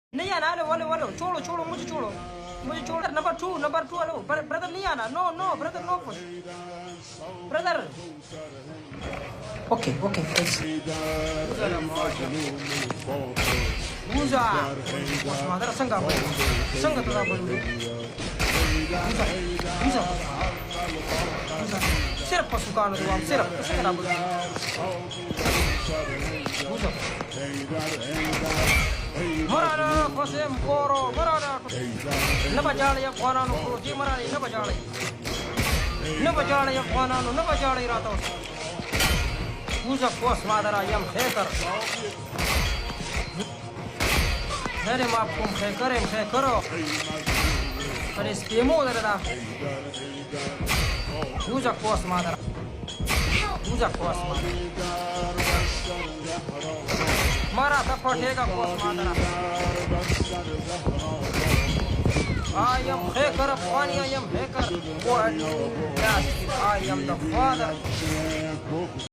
नहीं आना, वाले छोड़ो मुझे छोड़ो नंबर 2 हेलो ब्रदर नहीं आना, no brother no push brother okay Buza madara sangga tuh apa dulu Buza serap pasukan itu am serap apa Buza marana kosem koro marana napa jale ya kwana no koro ji marani napa jale ya kwana no napa jale rata Buza kos madara yam khekar अरे माफ कुम खे करो अरे Eskimo दे दा पूजा कोस मादर मारा था पटेगा कोस मादर I am hacker पानी I am hacker I am the father